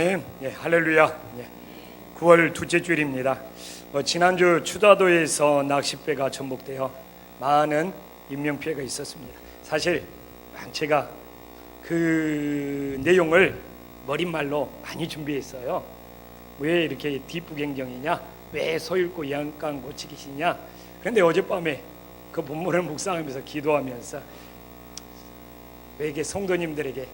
예, 할렐루야. 9월 둘째 주일입니다. 지난주 추다도에서 낚싯배가 전복되어 많은 인명피해가 있었습니다. 사실 제가 그 내용을 머릿말로 많이 준비했어요. 왜 이렇게 뒷부경경이냐, 왜 소잃고 양강 고치기시냐. 그런데 어젯밤에 그 본문을 묵상하면서 기도하면서 왜 이게 성도님들에게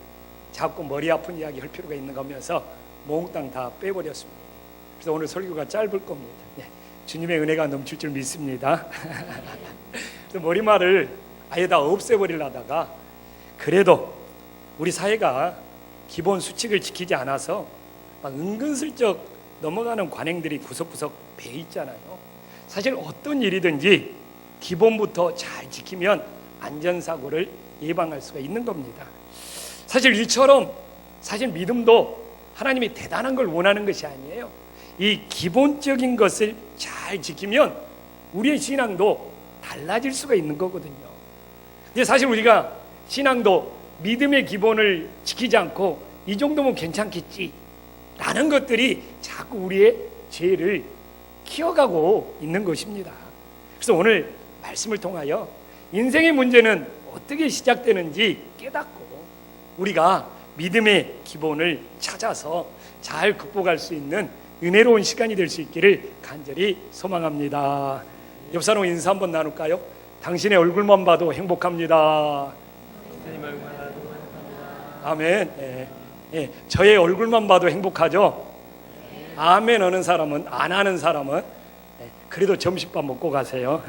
자꾸 머리 아픈 이야기 할 필요가 있는가 하면서 몽땅 다 빼버렸습니다. 그래서 오늘 설교가 짧을 겁니다. 주님의 은혜가 넘칠 줄 믿습니다. 그래서 머리말을 아예 다 없애버리려다가 그래도 우리 사회가 기본 수칙을 지키지 않아서 막 은근슬쩍 넘어가는 관행들이 구석구석 배 있잖아요. 사실 어떤 일이든지 기본부터 잘 지키면 안전사고를 예방할 수가 있는 겁니다. 사실 이처럼 사실 믿음도 하나님이 대단한 걸 원하는 것이 아니에요. 이 기본적인 것을 잘 지키면 우리의 신앙도 달라질 수가 있는 거거든요. 근데 사실 우리가 신앙도 믿음의 기본을 지키지 않고 이 정도면 괜찮겠지 라는 것들이 자꾸 우리의 죄를 키워가고 있는 것입니다. 그래서 오늘 말씀을 통하여 인생의 문제는 어떻게 시작되는지 깨닫고 우리가 믿음의 기본을 찾아서 잘 극복할 수 있는 은혜로운 시간이 될 수 있기를 간절히 소망합니다. 옆 사람 인사 한번 나눌까요? 당신의 얼굴만 봐도 행복합니다. 아멘. 저의 얼굴만 봐도 행복하죠? 아멘 하는 사람은, 안 하는 사람은 그래도 점심밥 먹고 가세요.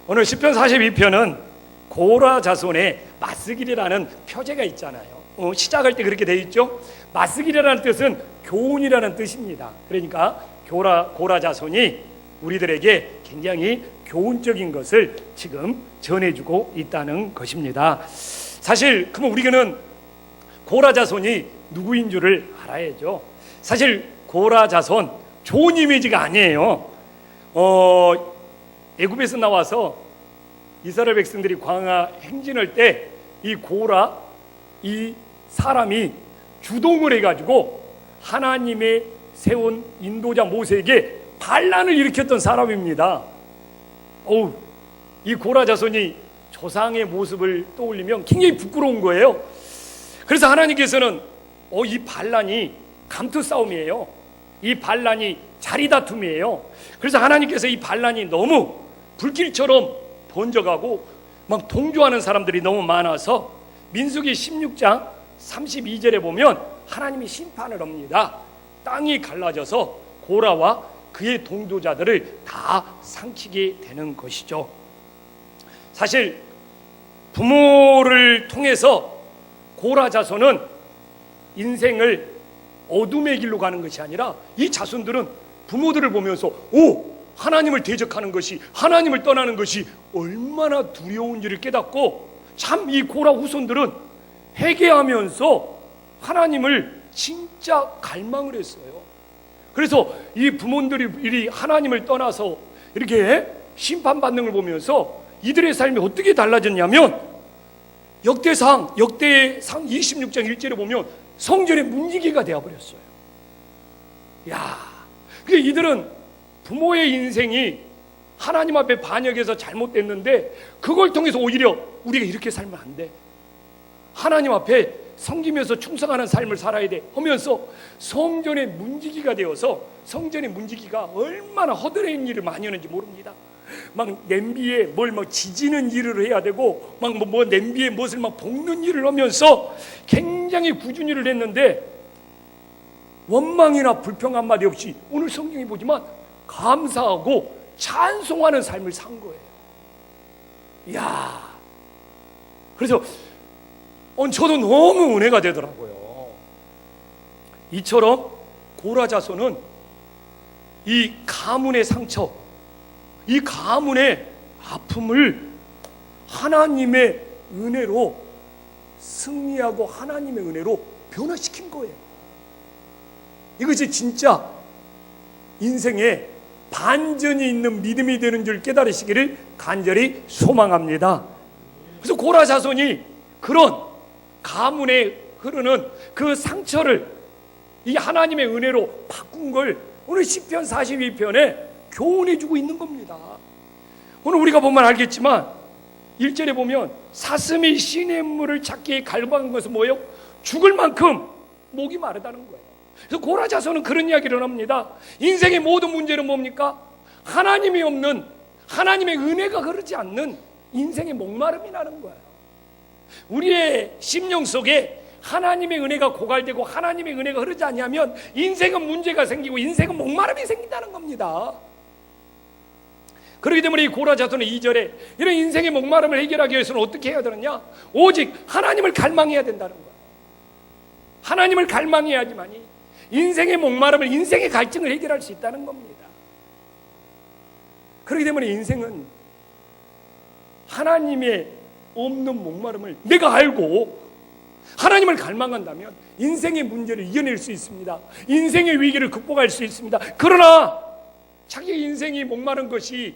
오늘 시편 42편은 고라 자손의 맞쓰기라는 표제가 있잖아요. 시작할 때 그렇게 되어 있죠. 맞쓰기라는 뜻은 교훈이라는 뜻입니다. 그러니까 고라 자손이 우리들에게 굉장히 교훈적인 것을 지금 전해주고 있다는 것입니다. 사실 그러면 우리는 고라 자손이 누구인 줄을 알아야죠. 사실 고라 자손 좋은 이미지가 아니에요. 애굽에서 나와서 이스라엘 백성들이 광야 행진할 때 이 고라 이 사람이 주동을 해가지고 하나님의 세운 인도자 모세에게 반란을 일으켰던 사람입니다. 이 고라 자손이 조상의 모습을 떠올리면 굉장히 부끄러운 거예요. 그래서 하나님께서는 이 반란이 감투 싸움이에요. 이 반란이 자리 다툼이에요. 그래서 하나님께서 이 반란이 너무 불길처럼 번져가고 막 동조하는 사람들이 너무 많아서 민수기 16장 32절에 보면 하나님이 심판을 합니다. 땅이 갈라져서 고라와 그의 동조자들을 다 삼키게 되는 것이죠. 사실 부모를 통해서 고라 자손은 인생을 어둠의 길로 가는 것이 아니라 이 자손들은 부모들을 보면서 하나님을 대적하는 것이, 하나님을 떠나는 것이 얼마나 두려운지를 깨닫고 참 이 고라 후손들은 회개하면서 하나님을 진짜 갈망을 했어요. 그래서 이 부모들이 하나님을 떠나서 이렇게 심판받는 걸 보면서 이들의 삶이 어떻게 달라졌냐면 역대상 26장 1절에 보면 성전의 문지기가 되어버렸어요. 그러니까 이들은 부모의 인생이 하나님 앞에 반역해서 잘못됐는데 그걸 통해서 오히려 우리가 이렇게 살면 안 돼, 하나님 앞에 섬기면서 충성하는 삶을 살아야 돼 하면서 성전의 문지기가 되어서 성전의 문지기가 얼마나 허드렛 일을 많이 하는지 모릅니다. 막 냄비에 뭘 막 지지는 일을 해야 되고 막 냄비에 무엇을 막 볶는 일을 하면서 굉장히 꾸준히 일을 했는데 원망이나 불평 한마디 없이 오늘 성경에 보지만 감사하고 찬송하는 삶을 산 거예요. 그래서 저도 너무 은혜가 되더라고요. 이처럼 고라 자손은 이 가문의 상처, 이 가문의 아픔을 하나님의 은혜로 승리하고 하나님의 은혜로 변화시킨 거예요. 이것이 진짜 인생에 반전이 있는 믿음이 되는 줄 깨달으시기를 간절히 소망합니다. 그래서 고라 자손이 그런 가문의 흐르는 그 상처를 이 하나님의 은혜로 바꾼 걸 오늘 시편 42편에 교훈해 주고 있는 겁니다. 오늘 우리가 보면 알겠지만 1절에 보면 사슴이 시냇물을 찾기에 갈망한 것은 뭐예요? 죽을 만큼 목이 마르다는 거예요. 그래서 고라자손은 그런 이야기를 합니다. 인생의 모든 문제는 뭡니까? 하나님이 없는, 하나님의 은혜가 흐르지 않는 인생의 목마름이 나는 거예요. 우리의 심령 속에 하나님의 은혜가 고갈되고 하나님의 은혜가 흐르지 않냐면 인생은 문제가 생기고 인생은 목마름이 생긴다는 겁니다. 그렇기 때문에 이 고라자손은 2절에 이런 인생의 목마름을 해결하기 위해서는 어떻게 해야 되느냐? 오직 하나님을 갈망해야 된다는 거예요. 하나님을 갈망해야지만이 인생의 목마름을, 인생의 갈증을 해결할 수 있다는 겁니다. 그렇기 때문에 인생은 하나님의 없는 목마름을 내가 알고 하나님을 갈망한다면 인생의 문제를 이겨낼 수 있습니다. 인생의 위기를 극복할 수 있습니다. 그러나 자기 인생이 목마른 것이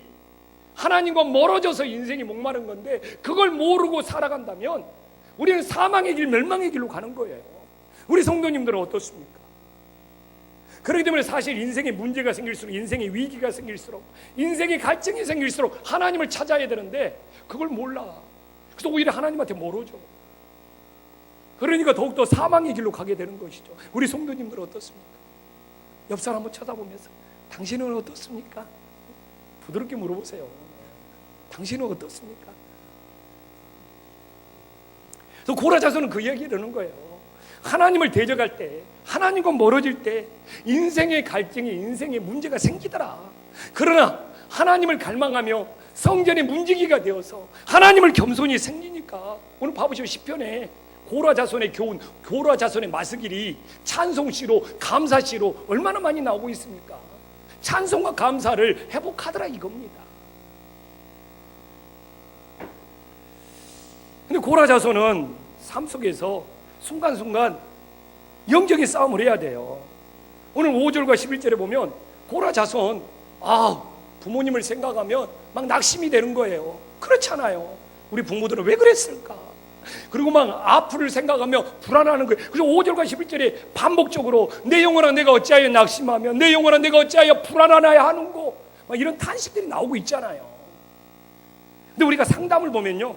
하나님과 멀어져서 인생이 목마른 건데 그걸 모르고 살아간다면 우리는 사망의 길, 멸망의 길로 가는 거예요. 우리 성도님들은 어떻습니까? 그렇기 때문에 사실 인생에 문제가 생길수록, 인생의 위기가 생길수록, 인생의 갈증이 생길수록 하나님을 찾아야 되는데 그걸 몰라. 그래서 오히려 하나님한테 멀어져. 그러니까 더욱더 사망의 길로 가게 되는 것이죠. 우리 성도님들은 어떻습니까? 옆 사람 한번 쳐다보면서 당신은 어떻습니까? 부드럽게 물어보세요. 당신은 어떻습니까? 그래서 고라자손은 그 이야기를 하는 거예요. 하나님을 대적할 때, 하나님과 멀어질 때 인생의 갈증이, 인생의 문제가 생기더라. 그러나 하나님을 갈망하며 성전의 문지기가 되어서 하나님을 겸손히 생기니까 오늘 봐보시면 시편에 고라자손의 교훈, 고라자손의 마스길이 찬송시로, 감사시로 얼마나 많이 나오고 있습니까? 찬송과 감사를 회복하더라 이겁니다. 근데 고라자손은 삶 속에서 순간순간 영적인 싸움을 해야 돼요. 오늘 5절과 11절에 보면 고라자손, 부모님을 생각하면 막 낙심이 되는 거예요. 그렇잖아요. 우리 부모들은 왜 그랬을까? 그리고 막 앞을 생각하며 불안하는 거예요. 그래서 5절과 11절에 반복적으로 내 영혼아 내가 어찌하여 낙심하며 내 영혼아 내가 어찌하여 불안하나야 하는고 막 이런 탄식들이 나오고 있잖아요. 근데 우리가 상담을 보면요,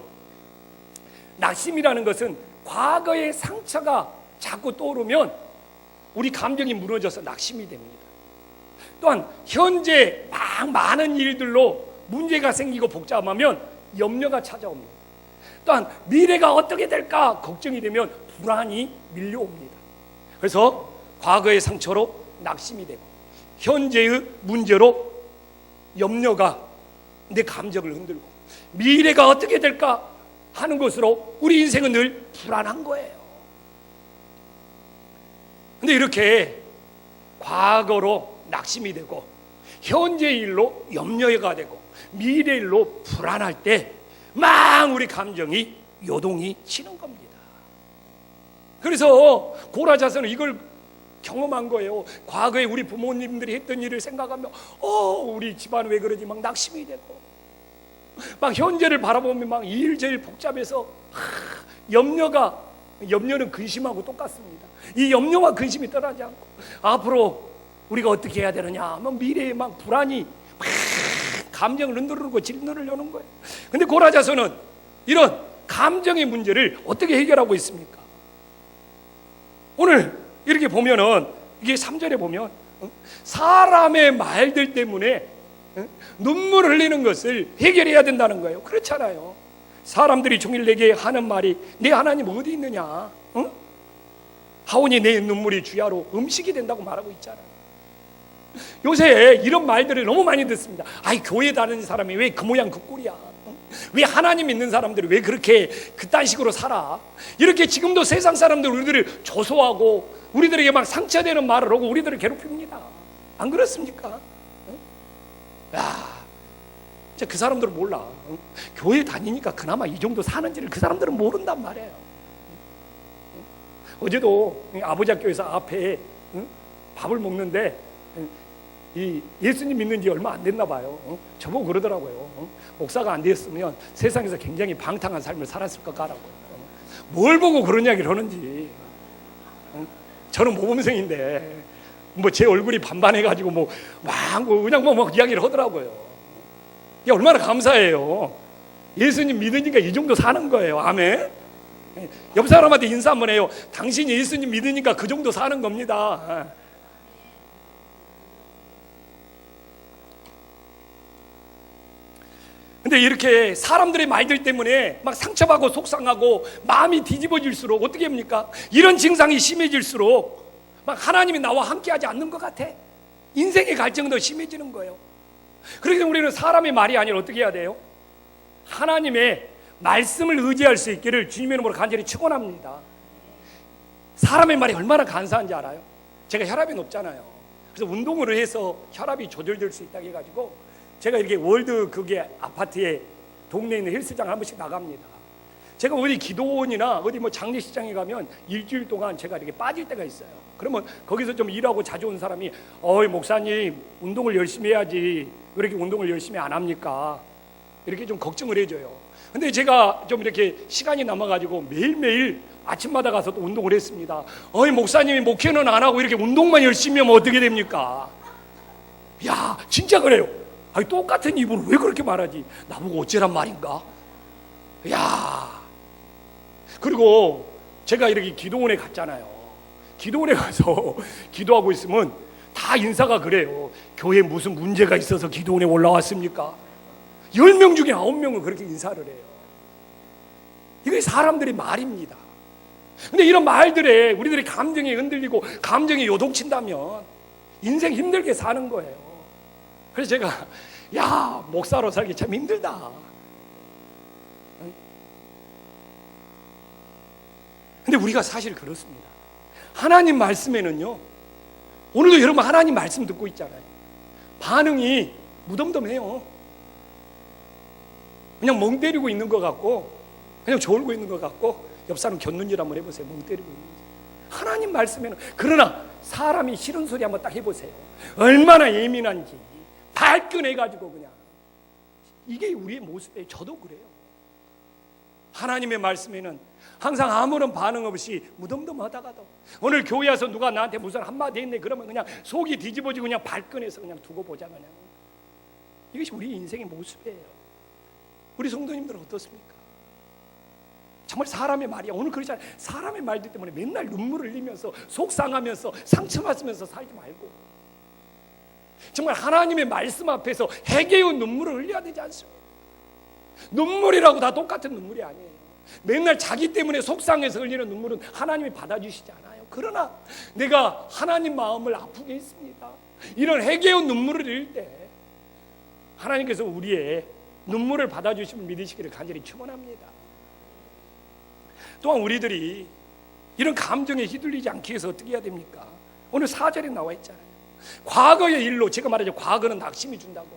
낙심이라는 것은 과거의 상처가 자꾸 떠오르면 우리 감정이 무너져서 낙심이 됩니다. 또한 현재 막 많은 일들로 문제가 생기고 복잡하면 염려가 찾아옵니다. 또한 미래가 어떻게 될까 걱정이 되면 불안이 밀려옵니다. 그래서 과거의 상처로 낙심이 되고 현재의 문제로 염려가 내 감정을 흔들고 미래가 어떻게 될까 하는 것으로 우리 인생은 늘 불안한 거예요. 근데 이렇게 과거로 낙심이 되고 현재 일로 염려가 되고 미래 일로 불안할 때 막 우리 감정이 요동이 치는 겁니다. 그래서 고라자손은 이걸 경험한 거예요. 과거에 우리 부모님들이 했던 일을 생각하며 우리 집안 왜 그러지 막 낙심이 되고 막 현재를 바라보면 막 일제일 복잡해서 염려는 근심하고 똑같습니다. 이 염려와 근심이 떠나지 않고 앞으로 우리가 어떻게 해야 되느냐 막 미래에 막 불안이 막 감정을 흔들고 질문을 여는 거예요. 근데 고라자손은 이런 감정의 문제를 어떻게 해결하고 있습니까? 오늘 이렇게 보면은 이게 3절에 보면 사람의 말들 때문에 눈물 흘리는 것을 해결해야 된다는 거예요. 그렇잖아요. 사람들이 종일 내게 하는 말이 내 하나님 어디 있느냐? 하오니 내 눈물이 주야로 음식이 된다고 말하고 있잖아요. 요새 이런 말들을 너무 많이 듣습니다. 교회 다니는 사람이 왜 그 모양 그 꼴이야? 왜 하나님 믿는 사람들이 왜 그렇게 그딴 식으로 살아? 이렇게 지금도 세상 사람들 우리들을 조소하고 우리들에게 막 상처되는 말을 하고 우리들을 괴롭힙니다. 안 그렇습니까? 진짜 그 사람들은 몰라. 교회 다니니까 그나마 이 정도 사는지를 그 사람들은 모른단 말이에요. 어제도 아버지 학교에서 앞에 밥을 먹는데 이 예수님 믿는 지 얼마 안 됐나 봐요. 저보고 그러더라고요. 목사가 안 됐으면 세상에서 굉장히 방탕한 삶을 살았을 것 같다고. 뭘 보고 그런 이야기를 하는지. 저는 모범생인데 뭐 제 얼굴이 반반해가지고 그냥 이야기를 하더라고요. 이게 얼마나 감사해요. 예수님 믿으니까 이 정도 사는 거예요. 아멘. 옆 사람한테 인사 한번 해요. 당신이 예수님 믿으니까 그 정도 사는 겁니다. 근데 이렇게 사람들의 말들 때문에 막 상처받고 속상하고 마음이 뒤집어질수록 어떻게 합니까? 이런 증상이 심해질수록 막 하나님이 나와 함께하지 않는 것 같아. 인생의 갈증도 심해지는 거예요. 그래서 우리는 사람의 말이 아니라 어떻게 해야 돼요? 하나님의 말씀을 의지할 수 있기를 주님의 이름으로 간절히 축원합니다. 사람의 말이 얼마나 간사한지 알아요? 제가 혈압이 높잖아요. 그래서 운동을 해서 혈압이 조절될 수 있다고 해가지고 제가 이렇게 월드 그게 아파트에 동네에 있는 헬스장 한 번씩 나갑니다. 제가 어디 기도원이나 어디 장례식장에 가면 일주일 동안 제가 이렇게 빠질 때가 있어요. 그러면 거기서 좀 일하고 자주 온 사람이 목사님 운동을 열심히 해야지 왜 이렇게 운동을 열심히 안 합니까? 이렇게 좀 걱정을 해줘요. 근데 제가 좀 이렇게 시간이 남아가지고 매일매일 아침마다 가서 또 운동을 했습니다. 목사님이 목회는 안 하고 이렇게 운동만 열심히 하면 어떻게 됩니까? 야, 진짜 그래요. 똑같은 입으로 왜 그렇게 말하지? 나보고 어쩌란 말인가? 야, 그리고 제가 이렇게 기도원에 갔잖아요. 기도원에 가서 기도하고 있으면 다 인사가 그래요. 교회에 무슨 문제가 있어서 기도원에 올라왔습니까? 10명 중에 9명은 그렇게 인사를 해요. 이게 사람들의 말입니다. 근데 이런 말들에 우리들의 감정이 흔들리고 감정이 요동친다면 인생 힘들게 사는 거예요. 그래서 제가 목사로 살기 참 힘들다. 근데 우리가 사실 그렇습니다. 하나님 말씀에는요, 오늘도 여러분 하나님 말씀 듣고 있잖아요. 반응이 무덤덤해요. 그냥 멍 때리고 있는 것 같고 그냥 졸고 있는 것 같고 옆 사람 곁눈질 한번 해보세요. 멍 때리고 있는지. 하나님 말씀에는 그러나 사람이 싫은 소리 한번 딱 해보세요. 얼마나 예민한지 발끈해가지고 그냥 이게 우리의 모습이에요. 저도 그래요. 하나님의 말씀에는 항상 아무런 반응 없이 무덤덤하다가도 오늘 교회 와서 누가 나한테 무슨 한마디 했네 그러면 그냥 속이 뒤집어지고 그냥 발끈해서 그냥 두고 보자 그냥. 이것이 우리 인생의 모습이에요. 우리 성도님들은 어떻습니까? 정말 사람의 말이야. 오늘 그러잖아요. 사람의 말들 때문에 맨날 눈물을 흘리면서 속상하면서 상처받으면서 살지 말고 정말 하나님의 말씀 앞에서 해계의 눈물을 흘려야 되지 않습니까? 눈물이라고 다 똑같은 눈물이 아니에요. 맨날 자기 때문에 속상해서 흘리는 눈물은 하나님이 받아주시지 않아요. 그러나 내가 하나님 마음을 아프게 했습니다. 이런 해계의 눈물을 흘릴 때 하나님께서 우리의 눈물을 받아주심을 믿으시기를 간절히 축원합니다. 또한 우리들이 이런 감정에 휘둘리지 않기 위해서 어떻게 해야 됩니까? 오늘 4절에 나와 있잖아요. 과거의 일로, 제가 말하죠, 과거는 낙심이 준다고.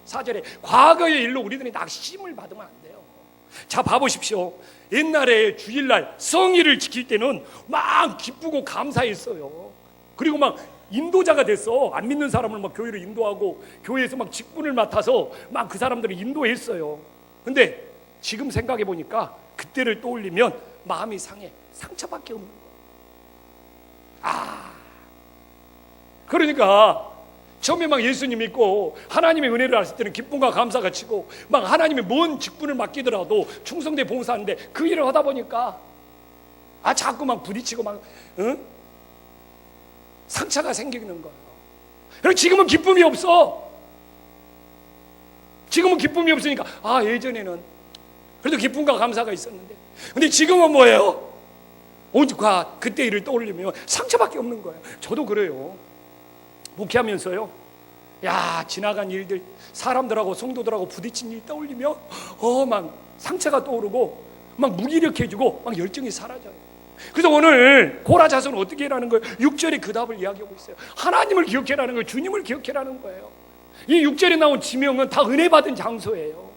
4절에 과거의 일로 우리들이 낙심을 받으면 안 돼요. 자, 봐보십시오. 옛날에 주일날 성일을 지킬 때는 막 기쁘고 감사했어요. 그리고 막 인도자가 됐어. 안 믿는 사람을 막 교회로 인도하고 교회에서 막 직분을 맡아서 막 그 사람들을 인도했어요. 근데 지금 생각해 보니까 그때를 떠올리면 마음이 상해. 상처밖에 없는 거예요. 그러니까 처음에 막 예수님 믿고 하나님의 은혜를 알았을 때는 기쁨과 감사가 치고 막 하나님의 뭔 직분을 맡기더라도 충성되 봉사하는데 그 일을 하다 보니까 자꾸 막 부딪히고 막 상처가 생기는 거예요. 그리고 지금은 기쁨이 없어. 지금은 기쁨이 없으니까 예전에는 그래도 기쁨과 감사가 있었는데 근데 지금은 뭐예요? 오죽과 그때 일을 떠올리면 상처밖에 없는 거예요. 저도 그래요. 목회하면서요, 지나간 일들, 사람들하고 성도들하고 부딪힌 일 떠올리며 막 상처가 떠오르고 막 무기력해지고 막 열정이 사라져요. 그래서 오늘 고라자손은 어떻게 해라는 거예요? 6절에 그 답을 이야기하고 있어요. 하나님을 기억해라는 거예요. 주님을 기억해라는 거예요. 이 6절에 나온 지명은 다 은혜 받은 장소예요.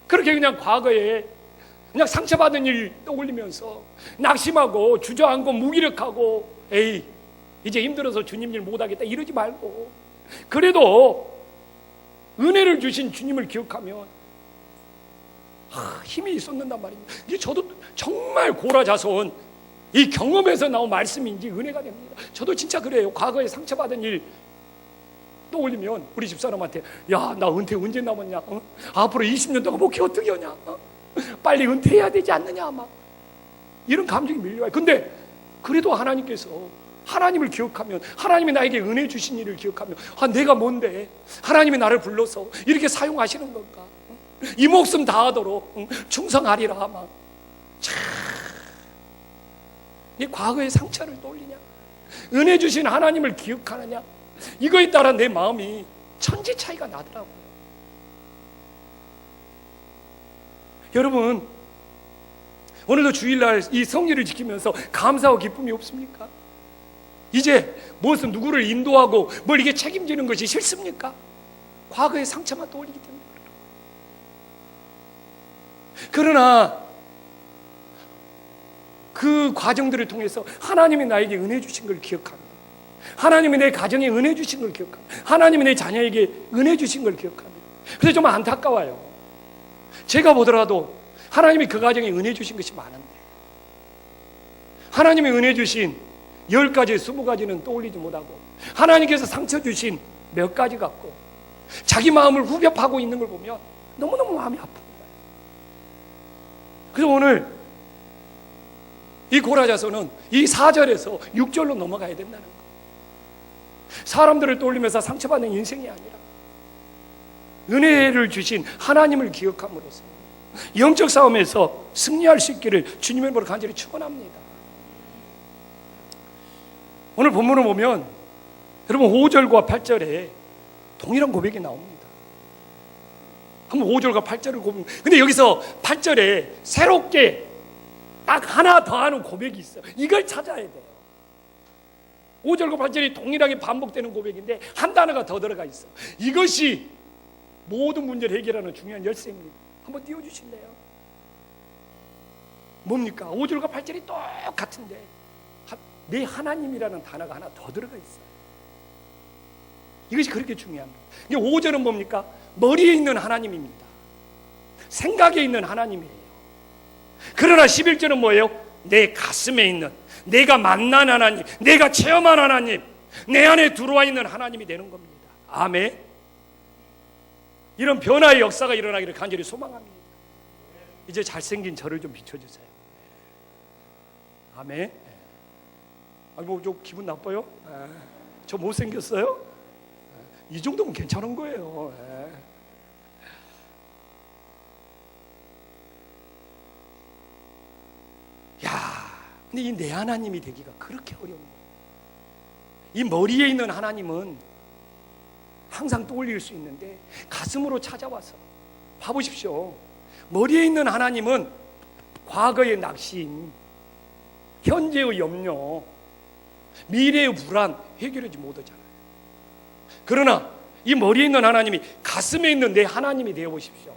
그렇게 그냥 과거에 그냥 상처받은 일 떠올리면서 낙심하고 주저앉고 무기력하고 이제 힘들어서 주님 일 못하겠다 이러지 말고 그래도 은혜를 주신 주님을 기억하면 힘이 솟는단 말입니다. 이제 저도 정말 고라자손 이 경험에서 나온 말씀인지 은혜가 됩니다. 저도 진짜 그래요. 과거에 상처받은 일 떠올리면 우리 집사람한테, 야, 나 은퇴 언제 남았냐? 앞으로 20년 동안 목회 어떻게 하냐? 빨리 은퇴해야 되지 않느냐? 막 이런 감정이 밀려와요. 근데 그래도 하나님께서, 하나님을 기억하면, 하나님이 나에게 은혜 주신 일을 기억하면, 내가 뭔데 하나님이 나를 불러서 이렇게 사용하시는 건가? 이 목숨 다하도록 충성하리라. 막 이 과거의 상처를 떠올리냐? 은혜 주신 하나님을 기억하느냐? 이거에 따라 내 마음이 천지 차이가 나더라고요. 여러분, 오늘도 주일날 이 성리를 지키면서 감사와 기쁨이 없습니까? 이제 무엇은 누구를 인도하고 뭘 이게 책임지는 것이 싫습니까? 과거의 상처만 떠올리기 때문에. 그러나 그 과정들을 통해서 하나님이 나에게 은혜 주신 걸 기억하며, 하나님이 내 가정에 은혜 주신 걸 기억하며, 하나님이 내 자녀에게 은혜 주신 걸 기억하며, 그래서 좀 안타까워요. 제가 보더라도 하나님이 그 가정에 은혜 주신 것이 많은데, 하나님이 은혜 주신 10가지, 20가지는 떠올리지 못하고, 하나님께서 상처 주신 몇 가지 갖고 자기 마음을 후벼파고 있는 걸 보면 너무너무 마음이 아픈 거예요. 그래서 오늘 이 고라자서는 이 4절에서 6절로 넘어가야 된다는 거예요. 사람들을 떠올리면서 상처받는 인생이 아니라 은혜를 주신 하나님을 기억함으로써 영적 싸움에서 승리할 수 있기를 주님의 이름으로 간절히 축원합니다. 오늘 본문을 보면 여러분 5절과 8절에 동일한 고백이 나옵니다. 한번 5절과 8절을 보면, 근데 여기서 8절에 새롭게 딱 하나 더 하는 고백이 있어요. 이걸 찾아야 돼요. 5절과 8절이 동일하게 반복되는 고백인데 한 단어가 더 들어가 있어. 이것이 모든 문제를 해결하는 중요한 열쇠입니다. 한번 띄워주실래요? 뭡니까? 5절과 8절이 똑같은데 내 하나님이라는 단어가 하나 더 들어가 있어요. 이것이 그렇게 중요합니다. 5절은 뭡니까? 머리에 있는 하나님입니다. 생각에 있는 하나님이에요. 그러나 11절은 뭐예요? 내 가슴에 있는, 내가 만난 하나님, 내가 체험한 하나님, 내 안에 들어와 있는 하나님이 되는 겁니다. 아멘. 이런 변화의 역사가 일어나기를 간절히 소망합니다. 이제 잘생긴 저를 좀 비춰주세요. 아멘. 뭐 좀 기분 나빠요? 저 못생겼어요? 이 정도면 괜찮은 거예요. 야, 근데 이 내 하나님이 되기가 그렇게 어려운 거예요. 이 머리에 있는 하나님은 항상 떠올릴 수 있는데 가슴으로 찾아와서 봐보십시오. 머리에 있는 하나님은 과거의 낙심, 현재의 염려, 미래의 불안 해결하지 못하잖아요. 그러나 이 머리에 있는 하나님이 가슴에 있는 내 하나님이 되어 보십시오.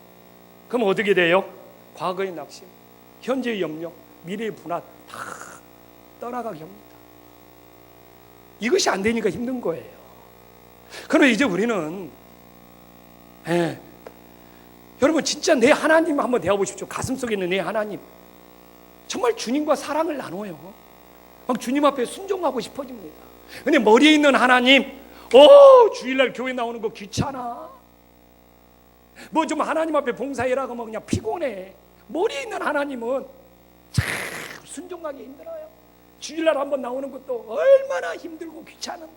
그럼 어떻게 돼요? 과거의 낙심, 현재의 염려, 미래의 불안 다 떠나가게 합니다. 이것이 안 되니까 힘든 거예요. 그러나 이제 우리는 여러분 진짜 내 하나님 한번 되어 보십시오. 가슴속에 있는 내 하나님, 정말 주님과 사랑을 나눠요. 막 주님 앞에 순종하고 싶어집니다. 근데 머리에 있는 하나님, 주일날 교회 나오는 거 귀찮아. 뭐 좀 하나님 앞에 봉사해라고 하면 그냥 피곤해. 머리에 있는 하나님은 참 순종하기 힘들어요. 주일날 한번 나오는 것도 얼마나 힘들고 귀찮은데.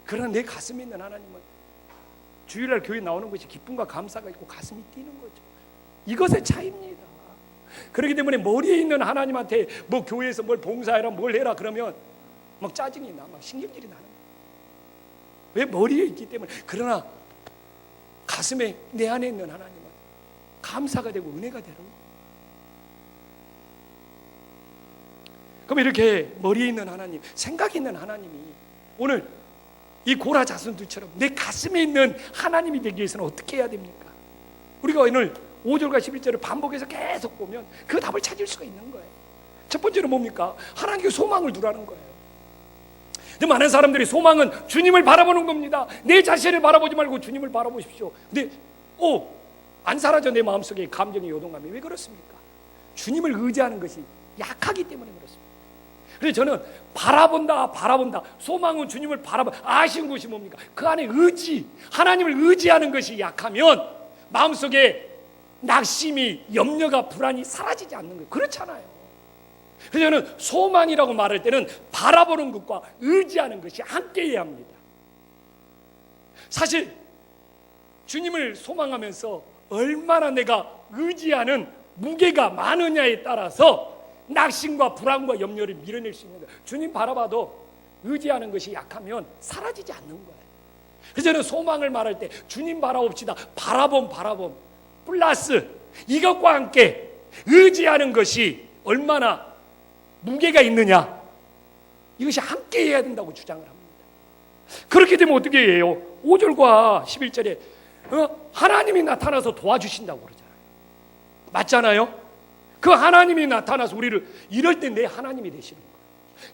그러나 내 가슴에 있는 하나님은 주일날 교회 나오는 것이 기쁨과 감사가 있고 가슴이 뛰는 거죠. 이것의 차이입니다. 그렇기 때문에 머리에 있는 하나님한테 뭐 교회에서 뭘 봉사해라 뭘 해라 그러면 막 짜증이 나, 막 신경질이 나는 거예요. 왜? 머리에 있기 때문에. 그러나 가슴에 내 안에 있는 하나님은 감사가 되고 은혜가 되는 거예요. 그럼 이렇게 머리에 있는 하나님, 생각에 있는 하나님이 오늘 이 고라 자손들처럼 내 가슴에 있는 하나님이 되기 위해서는 어떻게 해야 됩니까? 우리가 오늘 5절과 11절을 반복해서 계속 보면 그 답을 찾을 수가 있는 거예요. 첫 번째는 뭡니까? 하나님께 소망을 두라는 거예요. 근데 많은 사람들이 소망은 주님을 바라보는 겁니다. 내 자신을 바라보지 말고 주님을 바라보십시오. 근데 안 사라져 내 마음속에 감정의 요동감이. 왜 그렇습니까? 주님을 의지하는 것이 약하기 때문에 그렇습니다. 그래서 저는 바라본다. 소망은 주님을 아시는 것이 뭡니까? 그 안에 의지, 하나님을 의지하는 것이 약하면 마음속에 낙심이, 염려가, 불안이 사라지지 않는 거예요. 그렇잖아요. 그래서 저는 소망이라고 말할 때는 바라보는 것과 의지하는 것이 함께해야 합니다. 사실 주님을 소망하면서 얼마나 내가 의지하는 무게가 많으냐에 따라서 낙심과 불안과 염려를 밀어낼 수 있는 거예요. 주님 바라봐도 의지하는 것이 약하면 사라지지 않는 거예요. 그래서 저는 소망을 말할 때 주님 바라봅시다. 바라봄 플러스 이것과 함께 의지하는 것이 얼마나 무게가 있느냐, 이것이 함께 해야 된다고 주장을 합니다. 그렇게 되면 어떻게 해요? 5절과 11절에 하나님이 나타나서 도와주신다고 그러잖아요. 맞잖아요? 그 하나님이 나타나서 우리를, 이럴 때 내 하나님이 되시는 거예요.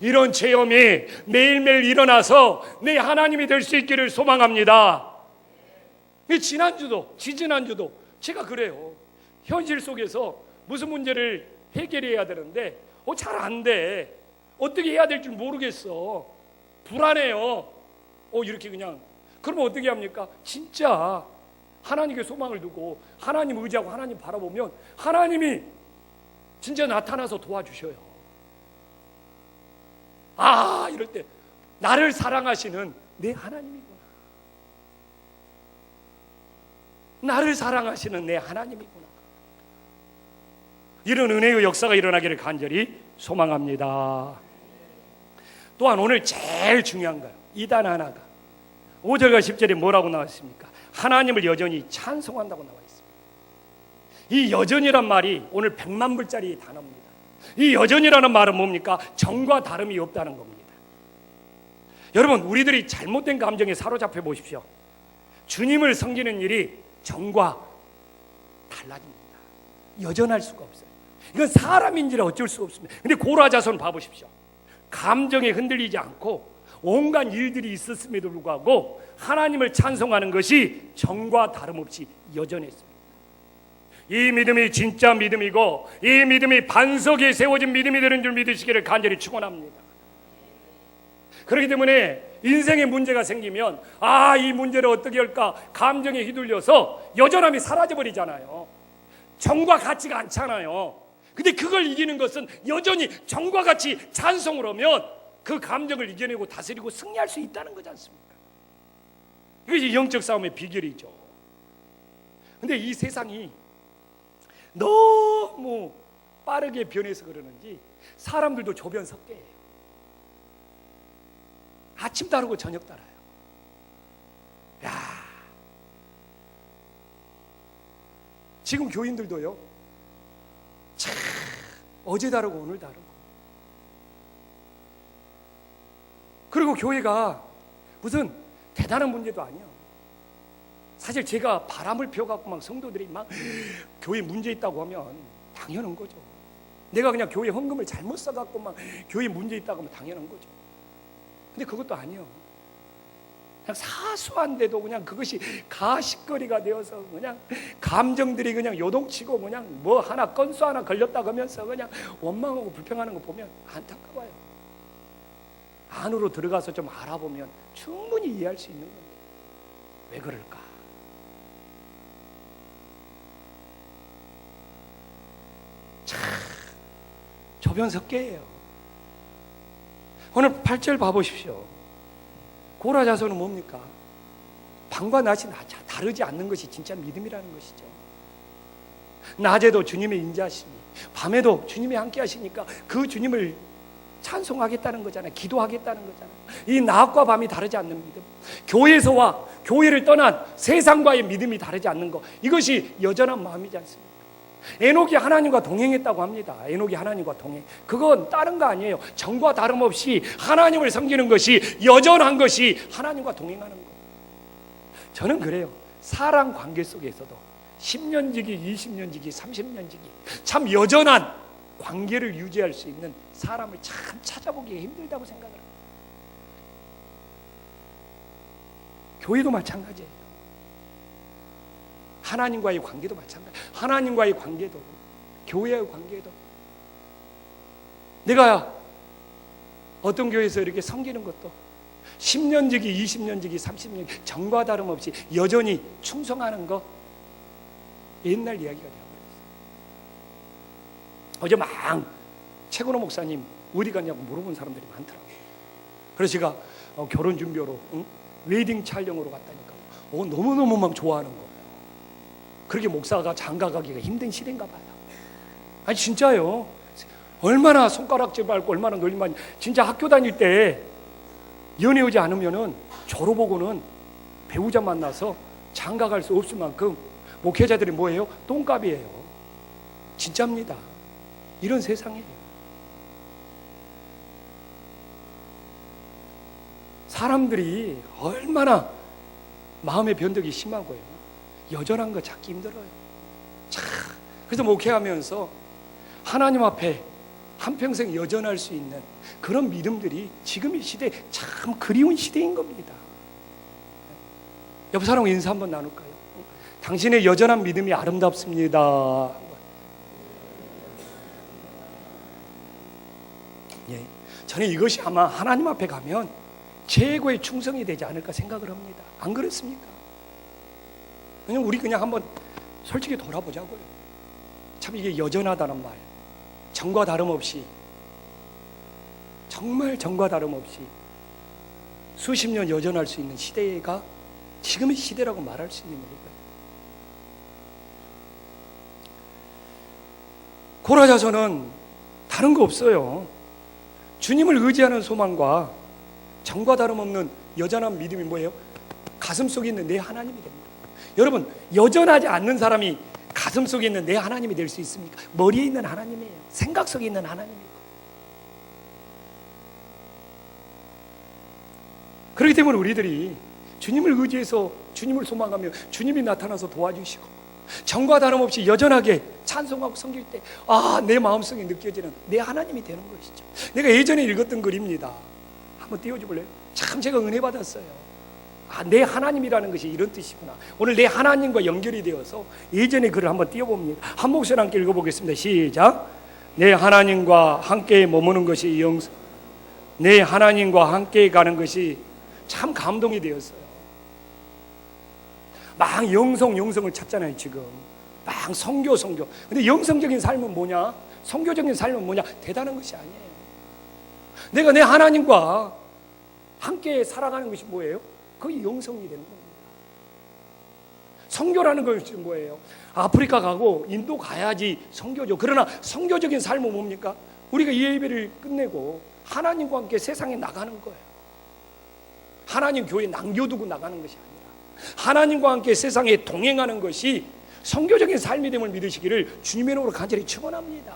이런 체험이 매일매일 일어나서 내 하나님이 될 수 있기를 소망합니다. 지지난주도 제가 그래요. 현실 속에서 무슨 문제를 해결해야 되는데 잘 안 돼. 어떻게 해야 될지 모르겠어. 불안해요. 이렇게 그냥. 그러면 어떻게 합니까? 진짜 하나님께 소망을 두고 하나님 의지하고 하나님 바라보면 하나님이 진짜 나타나서 도와주셔요. 이럴 때 나를 사랑하시는 내 하나님이구나. 나를 사랑하시는 내 하나님이구나. 이런 은혜의 역사가 일어나기를 간절히 소망합니다. 또한 오늘 제일 중요한 거예요. 이단 하나가 5절과 10절에 뭐라고 나왔습니까? 하나님을 여전히 찬송한다고 나와 있습니다. 이 여전이란 말이 오늘 100만 불짜리 단어입니다. 이 여전이라는 말은 뭡니까? 정과 다름이 없다는 겁니다. 여러분, 우리들이 잘못된 감정에 사로잡혀 보십시오. 주님을 섬기는 일이 정과 달라집니다. 여전할 수가 없어요. 이건 사람인지라 어쩔 수 없습니다. 근데 고라자손 봐보십시오. 감정에 흔들리지 않고 온갖 일들이 있었음에도 불구하고 하나님을 찬송하는 것이 정과 다름없이 여전했습니다. 이 믿음이 진짜 믿음이고 이 믿음이 반석에 세워진 믿음이 되는 줄 믿으시기를 간절히 축원합니다. 그렇기 때문에 인생에 문제가 생기면 이 문제를 어떻게 할까 감정에 휘둘려서 여전함이 사라져버리잖아요. 정과 같지가 않잖아요. 근데 그걸 이기는 것은 여전히 정과 같이 찬송을 하면 그 감정을 이겨내고 다스리고 승리할 수 있다는 거지 않습니까? 이것이 영적 싸움의 비결이죠. 근데 이 세상이 너무 빠르게 변해서 그러는지 사람들도 조변석계예요. 아침 다르고 저녁 달아요. 지금 교인들도요. 참 어제 다르고 오늘 다르고. 그리고 교회가 무슨 대단한 문제도 아니야. 사실 제가 바람을 피워갖고 막 성도들이 막 교회 문제 있다고 하면 당연한 거죠. 내가 그냥 교회 헌금을 잘못 써갖고 막 교회 문제 있다고 하면 당연한 거죠. 근데 그것도 아니요. 그냥 사소한데도 그냥 그것이 가십거리가 되어서 그냥 감정들이 그냥 요동치고 그냥 뭐 하나 건수 하나 걸렸다고 하면서 그냥 원망하고 불평하는 거 보면 안타까워요. 안으로 들어가서 좀 알아보면 충분히 이해할 수 있는 건데 왜 그럴까? 참 조변석계예요. 오늘 8절 봐보십시오. 고라자손은 뭡니까? 밤과 낮이 다르지 않는 것이 진짜 믿음이라는 것이죠. 낮에도 주님의 인자하심이, 밤에도 주님이 함께 하시니까 그 주님을 찬송하겠다는 거잖아요. 기도하겠다는 거잖아요. 이 낮과 밤이 다르지 않는 믿음, 교회에서와 교회를 떠난 세상과의 믿음이 다르지 않는 것, 이것이 여전한 마음이지 않습니까? 에녹이 하나님과 동행했다고 합니다. 에녹이 하나님과 동행, 그건 다른 거 아니에요. 정과 다름없이 하나님을 섬기는 것이, 여전한 것이 하나님과 동행하는 것. 저는 그래요. 사랑 관계 속에서도 10년지기, 20년지기, 30년지기 참 여전한 관계를 유지할 수 있는 사람을 참 찾아보기가 힘들다고 생각을 합니다. 교회도 마찬가지예요. 하나님과의 관계도 마찬가지. 하나님과의 관계도, 교회의 관계도 내가 어떤 교회에서 이렇게 섬기는 것도 10년지기, 20년지기, 30년지기 전과 다름없이 여전히 충성하는 거 옛날 이야기가 되어버렸어요. 어제 막 최건호 목사님 어디 갔냐고 물어본 사람들이 많더라고요. 그래서 제가 결혼 준비로 웨딩 촬영으로 갔다니까 너무너무 막 좋아하는 거예요. 그렇게 목사가 장가 가기가 힘든 시대인가 봐요. 아니 진짜요. 얼마나 손가락질 밟고 얼마나 놀림받니. 진짜 학교 다닐 때 연애 오지 않으면은 졸업하고는 배우자 만나서 장가 갈 수 없을 만큼 목회자들이 뭐예요? 똥값이에요. 진짜입니다. 이런 세상이에요. 사람들이 얼마나 마음의 변덕이 심하고요. 여전한 거 찾기 힘들어요. 참. 그래서 목회하면서 하나님 앞에 한평생 여전할 수 있는 그런 믿음들이 지금 이 시대에 참 그리운 시대인 겁니다. 옆 사람과 인사 한번 나눌까요? 당신의 여전한 믿음이 아름답습니다. 예, 저는 이것이 아마 하나님 앞에 가면 최고의 충성이 되지 않을까 생각을 합니다. 안 그렇습니까? 그냥 우리 그냥 한번 솔직히 돌아보자고요. 참 이게 여전하다는 말, 전과 다름없이, 정말 전과 다름없이 수십 년 여전할 수 있는 시대가 지금의 시대라고 말할 수 있는 일이에요. 고라자서는 다른 거 없어요. 주님을 의지하는 소망과 전과 다름없는 여전한 믿음이 뭐예요? 가슴 속에 있는 내 하나님이 됩니다. 여러분, 여전하지 않는 사람이 가슴 속에 있는 내 하나님이 될 수 있습니까? 머리에 있는 하나님이에요. 생각 속에 있는 하나님이에요. 그렇기 때문에 우리들이 주님을 의지해서 주님을 소망하며 주님이 나타나서 도와주시고 전과 다름없이 여전하게 찬송하고 섬길 때 내 마음속에 느껴지는 내 하나님이 되는 것이죠. 내가 예전에 읽었던 글입니다. 한번 띄워줘 볼래요? 참 제가 은혜 받았어요. 내 하나님이라는 것이 이런 뜻이구나. 오늘 내 하나님과 연결이 되어서 예전에 글을 한번 띄워봅니다. 한 목소리 함께 읽어보겠습니다. 시작. 내 하나님과 함께 머무는 것이 영성. 내 하나님과 함께 가는 것이 참 감동이 되었어요. 막 영성을 찾잖아요. 지금 막 성교. 근데 영성적인 삶은 뭐냐? 성교적인 삶은 뭐냐? 대단한 것이 아니에요. 내가 내 하나님과 함께 살아가는 것이 뭐예요? 그게 영성이 되는 겁니다. 성교라는 것이 뭐예요? 아프리카 가고 인도 가야지 성교죠. 그러나 성교적인 삶은 뭡니까? 우리가 이 예배를 끝내고 하나님과 함께 세상에 나가는 거예요. 하나님 교회에 남겨두고 나가는 것이 아니라 하나님과 함께 세상에 동행하는 것이 성교적인 삶이 됨을 믿으시기를 주님의 이름으로 간절히 축원합니다.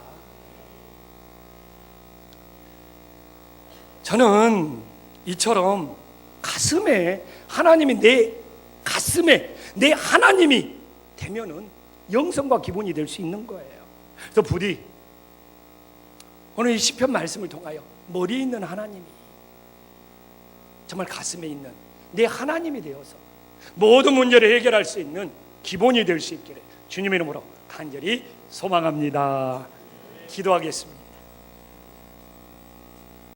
저는 이처럼 가슴에 하나님이 내 가슴에 내 하나님이 되면은 영성과 기본이 될 수 있는 거예요. 그래서 부디 오늘 이 시편 말씀을 통하여 머리에 있는 하나님이 정말 가슴에 있는 내 하나님이 되어서 모든 문제를 해결할 수 있는 기본이 될 수 있기를 주님의 이름으로 간절히 소망합니다. 기도하겠습니다.